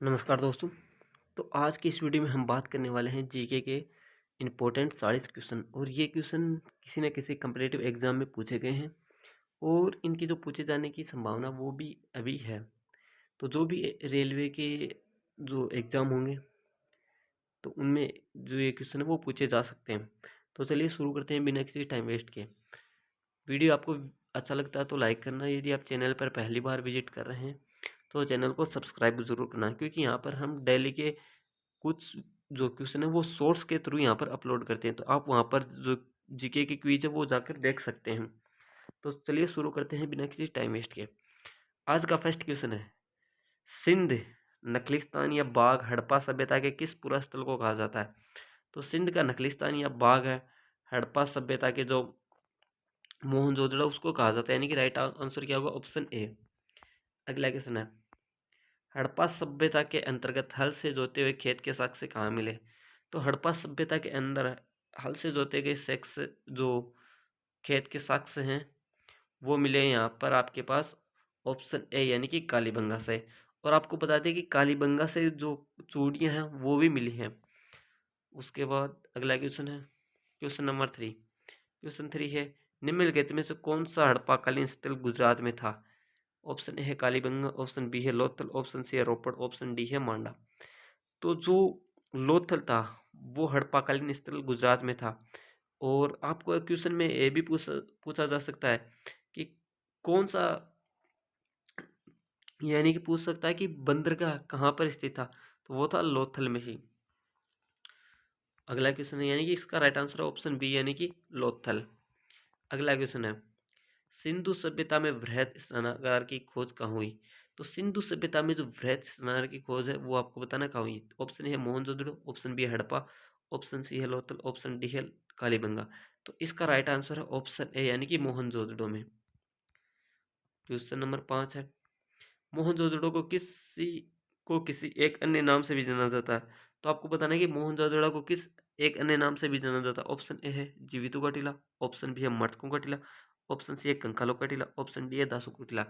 नमस्कार दोस्तों। तो आज की इस वीडियो में हम बात करने वाले हैं जीके के इम्पोर्टेंट 40 क्वेश्चन। और ये क्वेश्चन किसी न किसी कम्पिटिटिव एग्जाम में पूछे गए हैं और इनकी जो पूछे जाने की संभावना वो भी अभी है। तो जो भी रेलवे के जो एग्ज़ाम होंगे तो उनमें जो ये क्वेश्चन है वो पूछे जा सकते हैं। तो चलिए शुरू करते हैं बिना किसी टाइम वेस्ट के। वीडियो आपको अच्छा लगता है तो लाइक करना, यदि आप चैनल पर पहली बार विजिट कर रहे हैं तो चैनल को सब्सक्राइब ज़रूर करना, क्योंकि यहाँ पर हम डेली के कुछ जो क्वेश्चन है वो सोर्स के थ्रू यहाँ पर अपलोड करते हैं। तो आप वहाँ पर जो जीके की क्विज है वो जाकर देख सकते हैं। तो चलिए शुरू करते हैं बिना किसी टाइम वेस्ट के। आज का फर्स्ट क्वेश्चन है, सिंध नखलिस्तान या बाग हड़प्पा सभ्यता के किस पूरा स्थल को कहा जाता है? तो सिंध का नखलिस्तान या बाग है हड़प्पा सभ्यता के जो मोहनजोदड़ो उसको कहा जाता है, यानी कि राइट आंसर क्या होगा? Option A. अगला क्वेश्चन है, हड़प्पा सभ्यता के अंतर्गत हल से जोते हुए खेत के साक्ष्य कहाँ मिले? तो हड़प्पा सभ्यता के अंदर हल से जोते गए सेक्स जो खेत के साक्ष्य हैं वो मिले यहाँ पर आपके पास ऑप्शन ए, यानी कि कालीबंगा से। और आपको बता दें कि कालीबंगा से जो चूड़ियाँ हैं वो भी मिली हैं। उसके बाद अगला क्वेश्चन है क्वेश्चन नंबर 3। क्वेश्चन 3 है, निम्नलिखित में से कौन सा हड़प्पाकालीन स्थल गुजरात में था? ऑप्शन ए है कालीबंगा, ऑप्शन बी है लोथल, ऑप्शन सी है रोपड़, ऑप्शन डी है मांडा। तो जो लोथल था वो हड़प्पाकालीन स्थल गुजरात में था। और आपको एक क्वेश्चन में ये भी पूछा जा सकता है कि कौन सा, यानी कि पूछ सकता है कि बंदरगाह कहाँ पर स्थित था? तो वो था लोथल में ही। अगला क्वेश्चन है, यानी कि इसका राइट आंसर है ऑप्शन बी, यानी कि लोथल। अगला क्वेश्चन है, सिंधु सभ्यता में वृहद स्नानागार की खोज कहाँ हुई? तो सिंधु सभ्यता में जो वृहद स्नानागार की खोज है वो आपको बताना कहाँ हुई? ऑप्शन ए है मोहनजोदड़ो, ऑप्शन बी है हड़प्पा, ऑप्शन सी है लोथल, ऑप्शन डी है कालीबंगा। तो इसका राइट आंसर है ऑप्शन ए, यानी कि मोहनजोदड़ो में। क्वेश्चन नंबर 5 है, मोहनजोदड़ो को किसी एक अन्य नाम से भी जाना जाता है। तो आपको बताना है कि मोहनजोदड़ो को किस एक अन्य नाम से भी जाना जाता है। ऑप्शन ए है जीवितों का टीला, ऑप्शन बी है मटकों का टीला, ऑप्शन सी है कंकालों का टीला, ऑप्शन डी है दासों का टीला।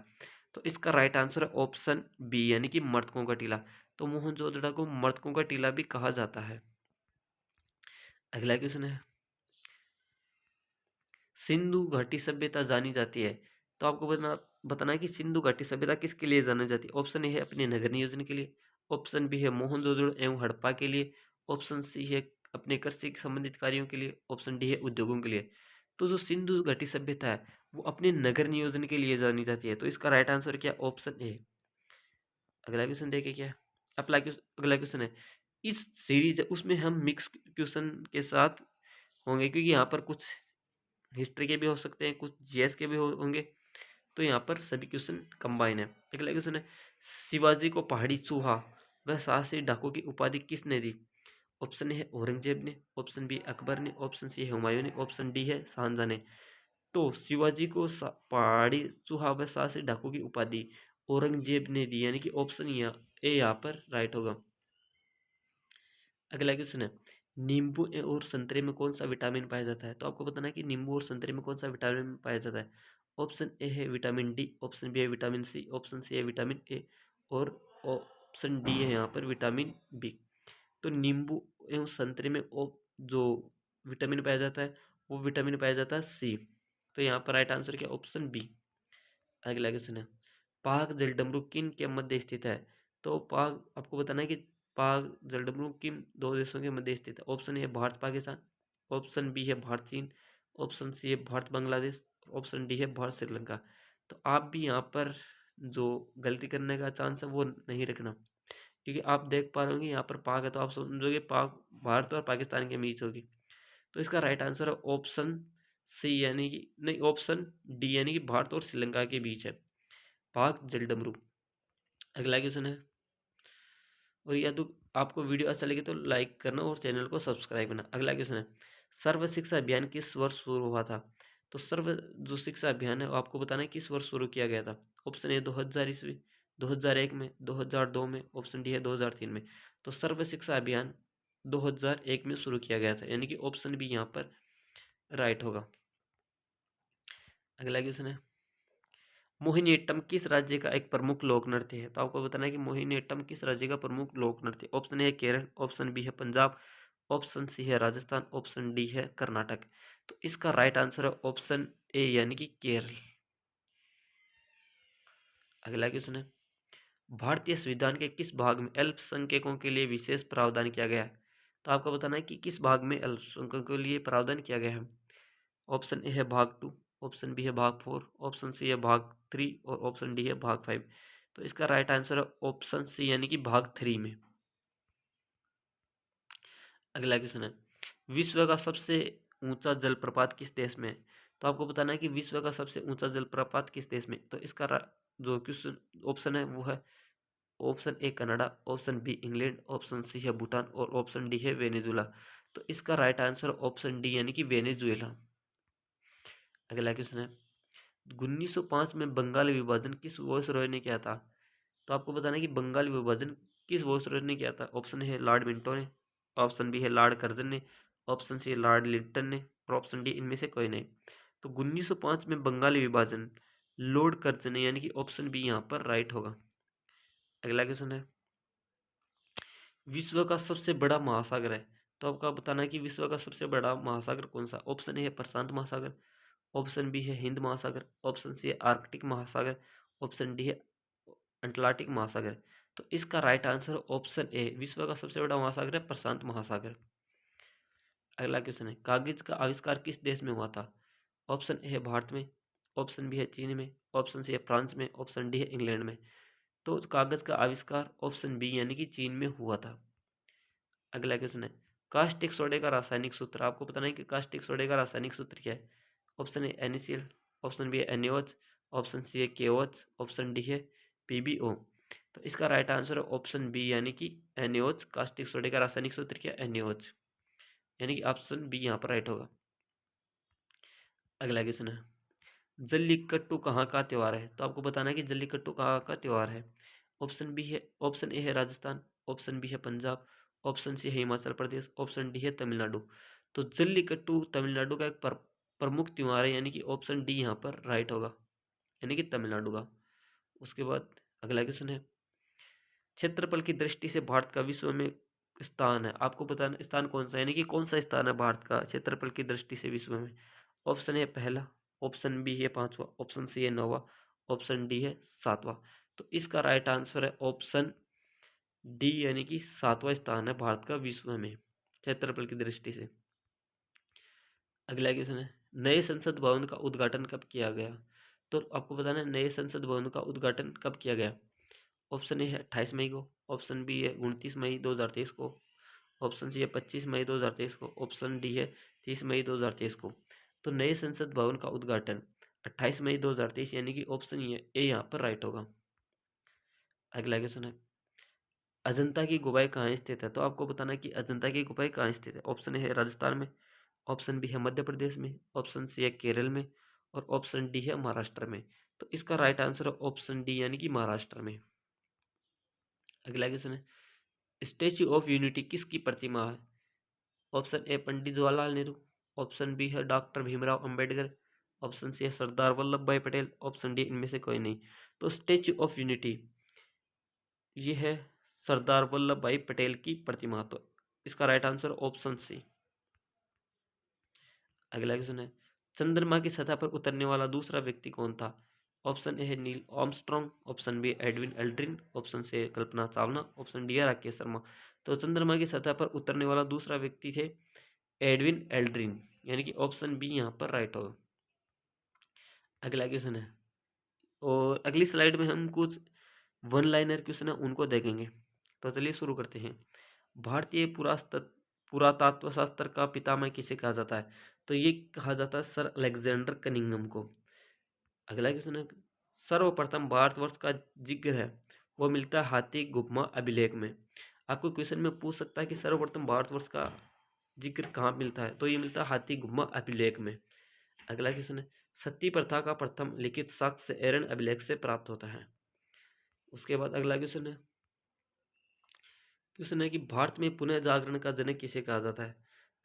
तो इसका राइट आंसर है ऑप्शन बी, यानी कि मर्तकों का टीला। तो मोहनजोदड़ो को मर्तकों का टीला भी कहा जाता है। अगला क्वेश्चन है, सिंधु घाटी सभ्यता जानी जाती है। तो आपको बताना है कि सिंधु घाटी सभ्यता किसके लिए जानी जाती है? ऑप्शन ए है अपने नगर नियोजन के लिए, ऑप्शन बी है मोहनजोदड़ो एवं हड़प्पा के लिए, ऑप्शन सी है अपने कृषि के संबंधित कार्यों के लिए, ऑप्शन डी है उद्योगों के लिए। तो जो सिंधु घाटी सभ्यता है वो अपने नगर नियोजन के लिए जानी जाती है। तो इसका राइट आंसर क्या? Option A. अगला क्वेश्चन देखिए क्या है। अगला क्वेश्चन है, इस सीरीज उसमें हम मिक्स क्वेश्चन के साथ होंगे, क्योंकि यहाँ पर कुछ हिस्ट्री के भी हो सकते हैं, कुछ जीएस के भी होंगे। तो यहाँ पर सभी क्वेश्चन कंबाइन है। अगला क्वेश्चन है, शिवाजी को पहाड़ी चूहा व साहसी डाकू की उपाधि किसने दी? ऑप्शन ए है औरंगजेब ने, ऑप्शन बी अकबर ने, ऑप्शन सी है हुमायूं ने, ऑप्शन डी है शाहजहां ने। तो शिवाजी को पहाड़ी चूहा व साहसी डाकू की उपाधि औरंगजेब ने दी, यानी कि ऑप्शन ए यहाँ पर राइट होगा। अगला क्वेश्चन है, नींबू और संतरे में कौन सा विटामिन पाया जाता है? तो आपको बताना है कि नींबू और संतरे में कौन सा विटामिन पाया जाता है। ऑप्शन ए है विटामिन डी, ऑप्शन बी है विटामिन सी, ऑप्शन सी है विटामिन ए, और ऑप्शन डी है यहाँ पर विटामिन बी। तो नींबू एवं संतरे में जो विटामिन पाया जाता है वो विटामिन पाया जाता है सी। तो यहाँ पर राइट आंसर क्या? Option B. अगला क्वेश्चन है, पाक जलडमरू किन के मध्य स्थित है? तो पाक आपको बताना है कि पाक जलडमरू किन दो देशों के मध्य स्थित है। ऑप्शन ए है भारत पाकिस्तान, ऑप्शन बी है भारत चीन, ऑप्शन सी है भारत बांग्लादेश, ऑप्शन डी है भारत श्रीलंका। तो आप भी यहाँ पर जो गलती करने का चांस है वो नहीं रखना, क्योंकि आप देख पा रहे होंगे यहाँ पर पाक है तो आप समझोगे पाक भारत और पाकिस्तान के बीच होगी। तो इसका राइट आंसर है ऑप्शन सी, यानी कि नहीं, ऑप्शन डी, यानी कि भारत और श्रीलंका के बीच है पाक जलडमरू। अगला क्वेश्चन है, और या तो आपको वीडियो अच्छा लगे तो लाइक करना और चैनल को सब्सक्राइब करना। अगला क्वेश्चन है, सर्व शिक्षा अभियान किस वर्ष शुरू हुआ था? तो सर्व जो शिक्षा अभियान है वो आपको बताना है किस वर्ष शुरू किया गया था। ऑप्शन ए 2000 ईस्वी, 2001 में, 2002 में, ऑप्शन डी है 2003 में। तो सर्व शिक्षा अभियान 2001 में शुरू किया गया था, यानी कि ऑप्शन बी यहाँ पर राइट होगा। अगला क्वेश्चन है, मोहिनीअट्टम किस राज्य का एक प्रमुख लोक नृत्य है? तो आपको बताना है कि मोहिनीअट्टम किस राज्य का प्रमुख लोक नृत्य। ऑप्शन ए है केरल, ऑप्शन बी है पंजाब, ऑप्शन सी है राजस्थान, ऑप्शन डी है कर्नाटक। तो इसका राइट आंसर है ऑप्शन ए यानी कि केरल। अगला क्वेश्चन है, भारतीय संविधान के किस भाग में अल्पसंख्यकों के लिए विशेष प्रावधान किया गया है? तो आपको बताना है कि किस भाग में अल्पसंख्यकों के लिए प्रावधान किया गया है। ऑप्शन ए है भाग 2, ऑप्शन बी है भाग 4, ऑप्शन सी है भाग 3 और ऑप्शन डी है भाग 5। तो इसका राइट आंसर है ऑप्शन सी यानी कि भाग 3 में। अगला क्वेश्चन है, विश्व का सबसे ऊंचा जलप्रपात किस देश में है? तो आपको बताना है कि विश्व का सबसे ऊंचा जलप्रपात किस देश में। तो इसका जो क्वेश्चन ऑप्शन है वो है option A Canada, option B England, option C है भूटान और ऑप्शन डी है वेनेजुला। तो इसका राइट आंसर ऑप्शन डी यानी कि वेनेजुएला। अगला क्वेश्चन है, 1905 में बंगाल विभाजन किस वायसरॉय ने किया था? तो आपको बताना है कि बंगाल विभाजन किस वायसरॉय ने किया था। ऑप्शन है लॉर्ड मिंटो ने, ऑप्शन बी है लॉर्ड कर्जन ने, ऑप्शन सी है लॉर्ड लिंटन ने और ऑप्शन डी इनमें से कोई नहीं। तो 1905 में बंगाल विभाजन लॉर्ड कर्जन ने यानी कि ऑप्शन बी यहाँ पर राइट होगा। अगला क्वेश्चन है, विश्व का सबसे बड़ा महासागर है। तो आपका बताना है कि विश्व का सबसे बड़ा महासागर कौन सा। ऑप्शन ए है प्रशांत महासागर, ऑप्शन बी है हिंद महासागर, ऑप्शन सी है आर्कटिक महासागर, ऑप्शन डी है अटलांटिक महासागर। तो इसका राइट आंसर ऑप्शन ए, विश्व का सबसे बड़ा महासागर है प्रशांत महासागर। अगला क्वेश्चन है, कागज का आविष्कार किस देश में हुआ था? ऑप्शन ए है भारत में, ऑप्शन बी है चीन में, ऑप्शन सी है फ्रांस में, ऑप्शन डी है इंग्लैंड में। तो कागज का आविष्कार ऑप्शन बी यानी कि चीन में हुआ था। अगला क्वेश्चन है, कास्टिक सोडे का रासायनिक सूत्र। आपको बताना है कि कास्टिक सोडे का रासायनिक सूत्र क्या है। Option A NaCl, option B है NaOH, ऑप्शन सी है KOH, ऑप्शन डी है PbO। तो इसका राइट आंसर है ऑप्शन बी यानी कि NaOH। कास्टिक सोडे का रासायनिक सूत्र क्या है? NaOH, यानी कि ऑप्शन बी यहाँ पर राइट होगा। अगला क्वेश्चन है, जल्लीकट्टू कहाँ का त्यौहार है? तो आपको बताना है कि जल्लीकट्टू कहाँ का त्यौहार है। ऑप्शन ए है राजस्थान, ऑप्शन बी है पंजाब, ऑप्शन सी है हिमाचल प्रदेश, ऑप्शन डी है तमिलनाडु। तो जल्लीकट्टू तमिलनाडु का एक प्रमुख त्यौहार है यानी कि ऑप्शन डी यहाँ पर राइट होगा, यानी कि तमिलनाडु का। उसके बाद अगला क्वेश्चन है, क्षेत्रफल की दृष्टि से भारत का विश्व में स्थान है। आपको बताना स्थान कौन सा, यानी कि कौन सा स्थान है भारत का क्षेत्रफल की दृष्टि से विश्व में। ऑप्शन ए पहला, ऑप्शन बी है पांचवा, ऑप्शन सी है नौवा, ऑप्शन डी है सातवां। तो इसका राइट आंसर है ऑप्शन डी यानी कि सातवां स्थान है भारत का विश्व में क्षेत्रफल की दृष्टि से। अगला क्वेश्चन है, नए संसद भवन का उद्घाटन कब किया गया? तो आपको बताना है नए संसद भवन का उद्घाटन कब किया गया। ऑप्शन ए है 28 मई को, ऑप्शन बी है 29 मई 2023 को, ऑप्शन सी है 25 मई 2023 को, ऑप्शन डी है 30 मई 2023 को। तो नए संसद भवन का उद्घाटन 28 मई 2023 यानी कि ऑप्शन ए यहाँ पर राइट होगा। अगला क्वेश्चन है, अजंता की गुफाएं कहाँ स्थित है? तो आपको बताना है कि अजंता की गुफाएं कहाँ स्थित है। ऑप्शन ए है राजस्थान में, ऑप्शन बी है मध्य प्रदेश में, ऑप्शन सी है केरल में और ऑप्शन डी है महाराष्ट्र में। तो इसका राइट आंसर है ऑप्शन डी यानी कि महाराष्ट्र में। अगला क्वेश्चन है, स्टेच्यू ऑफ यूनिटी किसकी प्रतिमा है? Option A Pandit Jawaharlal Nehru, option B है doctor Bhimrao Ambedkar, option C है सरदार वल्लभ भाई पटेल, ऑप्शन डी इनमें से कोई नहीं। तो स्टेच्यू ऑफ यूनिटी ये है सरदार वल्लभ भाई पटेल की प्रतिमा। तो इसका राइट आंसर ऑप्शन सी। अगला क्वेश्चन है, चंद्रमा की सतह पर उतरने वाला दूसरा व्यक्ति कौन था? ऑप्शन ए है Neil Armstrong, option B Edwin Aldrin, option C Kalpana Chawla, option D है राकेश शर्मा। तो चंद्रमा की सतह पर उतरने वाला दूसरा व्यक्ति थे एडविन एल्ड्रिन, यानी कि ऑप्शन बी यहाँ पर राइट होगा। अगला क्वेश्चन है, और अगली स्लाइड में हम कुछ वन लाइनर क्वेश्चन है उनको देखेंगे। तो चलिए शुरू करते हैं। भारतीय पुरातत्व शास्त्र का पितामह किसे कहा जाता है? तो ये कहा जाता है सर अलेक्जेंडर कनिंघम को। अगला क्वेश्चन है, सर्वप्रथम भारतवर्ष का जिक्र है वो मिलता है हाथी गुम्फा अभिलेख में। आपको क्वेश्चन में पूछ सकता है कि सर्वप्रथम भारतवर्ष का जिक्र कहाँ मिलता है, तो ये मिलता है हाथी गुम्फा अभिलेख में। अगला क्वेश्चन है, सती प्रथा का प्रथम लिखित साक्ष्य एरन अभिलेख से प्राप्त होता है। उसके बाद अगला क्वेश्चन है कि भारत में पुनः जागरण का जनक किसे कहा जाता है?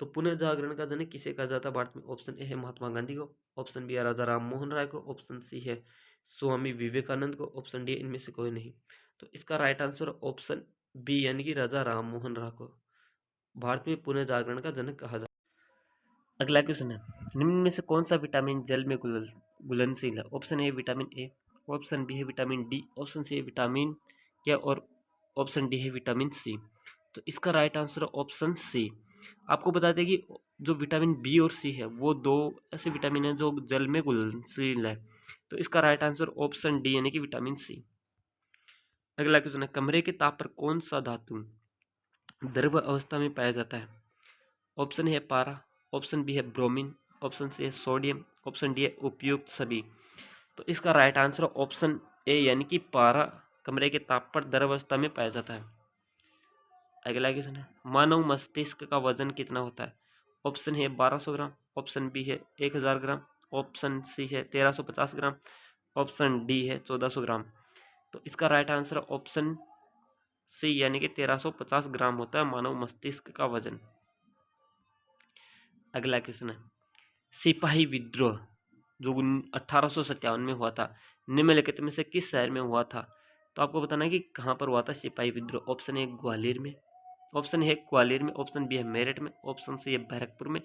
तो पुनः जागरण का जनक किसे कहा जाता है भारत में? ऑप्शन ए है महात्मा गांधी को, ऑप्शन बी है राजा राम मोहन राय को, ऑप्शन सी है स्वामी विवेकानंद को, ऑप्शन डी इनमें से कोई नहीं। तो इसका राइट आंसर ऑप्शन बी यानी कि राजा राम मोहन राय को भारत में पुनः जागरण का जनक कहा जाता है। अगला क्वेश्चन है, निम्न में से कौन सा विटामिन जल में घुलनशील है? Option A vitamin A, option B है विटामिन डी, ऑप्शन सी है विटामिन के और ऑप्शन डी है विटामिन सी। तो इसका राइट आंसर ऑप्शन सी। आपको बता दें कि जो विटामिन बी और सी है वो दो ऐसे विटामिन हैं जो जल में घुलनशील है। तो इसका राइट आंसर ऑप्शन डी यानी कि विटामिन सी। अगला क्वेश्चन है, कमरे के ताप पर कौन सा धातु द्रव अवस्था में पाया जाता है? ऑप्शन है पारा, ऑप्शन बी है ब्रोमीन, ऑप्शन सी है सोडियम, ऑप्शन डी है उपयुक्त सभी। तो इसका राइट आंसर ऑप्शन ए यानी कि पारा कमरे के ताप पर द्रव अवस्था में पाया जाता है। अगला क्वेश्चन है, मानव मस्तिष्क का वजन कितना होता है? ऑप्शन है 1200 ग्राम, ऑप्शन बी है 1000 ग्राम, ऑप्शन सी है 1350 ग्राम, ऑप्शन डी है 1400 ग्राम। तो इसका राइट आंसर ऑप्शन सी यानी कि 1350 ग्राम होता है मानव मस्तिष्क का वजन। अगला क्वेश्चन है, सिपाही विद्रोह जो 1857 में हुआ था निम्नलिखित में से किस शहर में हुआ था? तो आपको बताना है कि कहाँ पर हुआ था सिपाही विद्रोह। ऑप्शन ए ग्वालियर में, ऑप्शन है ग्वालियर में, ऑप्शन बी है मेरठ में, ऑप्शन सी है बैरकपुर में,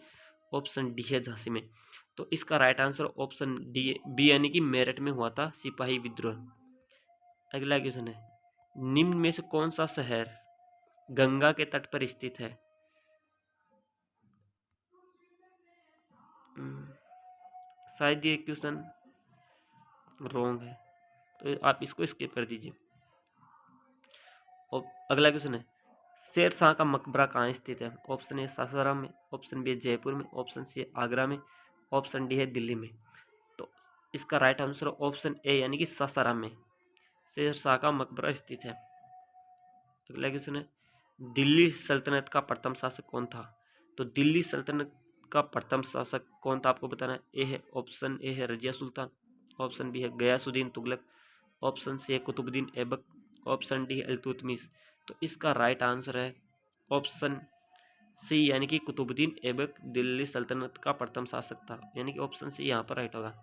ऑप्शन डी है झांसी में। तो इसका right answer option D B यानी कि मेरठ में हुआ था सिपाही विद्रोह। अगला क्वेश्चन है, निम्न में से कौन सा शहर गंगा के तट पर स्थित है? शायद ये क्वेश्चन रॉन्ग है तो आप इसको स्किप कर दीजिए। और अगला क्वेश्चन है, शेर शाह का मकबरा कहाँ स्थित है? ऑप्शन ए सासाराम में, ऑप्शन बी जयपुर में, ऑप्शन सी आगरा में, ऑप्शन डी है दिल्ली में। तो इसका राइट आंसर ऑप्शन ए यानी कि सासाराम में शेर शाह का मकबरा स्थित है। अगला क्वेश्चन है, दिल्ली सल्तनत का प्रथम शासक कौन था? तो दिल्ली सल्तनत का प्रथम शासक कौन था आपको बताना है। ए है ऑप्शन ए है रजिया सुल्तान, ऑप्शन बी है गयासुद्दीन तुगलक, ऑप्शन सी है कुतुबुद्दीन ऐबक, ऑप्शन डी है इल्तुतमिश। तो इसका राइट आंसर है ऑप्शन सी यानी कि कुतुबुद्दीन ऐबक दिल्ली सल्तनत का प्रथम शासक था, यानी कि ऑप्शन सी यहाँ पर राइट होगा।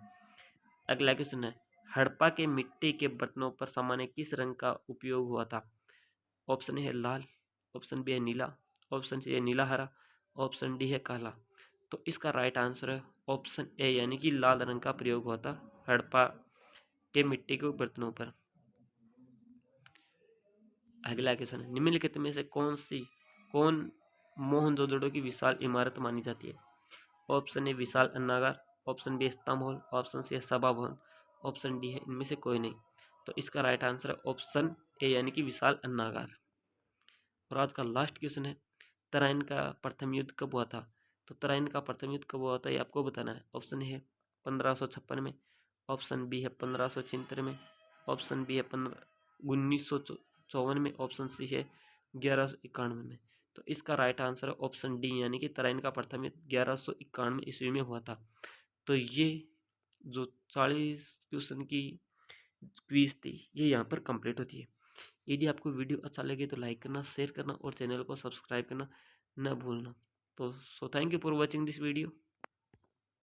अगला क्वेश्चन है, हड़प्पा के मिट्टी के बर्तनों पर सामान्य किस रंग का उपयोग हुआ था? ऑप्शन ए है लाल, ऑप्शन बी है नीला, ऑप्शन सी है नीला हरा, ऑप्शन डी है काला। तो इसका राइट आंसर है ऑप्शन ए यानी कि लाल रंग का प्रयोग हुआ था हड़प्पा के मिट्टी के बर्तनों पर। अगला क्वेश्चन है, निम्नलिखित में से कौन मोहनजोदड़ो की विशाल इमारत मानी जाती है? ऑप्शन ए विशाल अन्नागार, ऑप्शन बी स्तंभ हॉल, ऑप्शन सी है सभा भवन, ऑप्शन डी है इनमें से कोई नहीं। तो इसका राइट आंसर है ऑप्शन ए यानी कि विशाल अन्नागार। और आज का लास्ट क्वेश्चन है, तराइन का प्रथम युद्ध कब हुआ था? तो तराइन का प्रथम युद्ध कब हुआ था ये आपको बताना है। ऑप्शन है 1556 में, ऑप्शन बी है 1576 में, ऑप्शन बी है 1954 में, ऑप्शन सी है 1191 में। तो इसका राइट आंसर है ऑप्शन डी यानी कि तराइन का प्रथम युद्ध 1191 ईस्वी में हुआ था। तो ये जो 40 क्वेश्चन की क्विज थी ये यहाँ पर कंप्लीट होती है। यदि आपको वीडियो अच्छा लगे तो लाइक करना, शेयर करना और चैनल को सब्सक्राइब करना न भूलना। तो thank you for watching this video.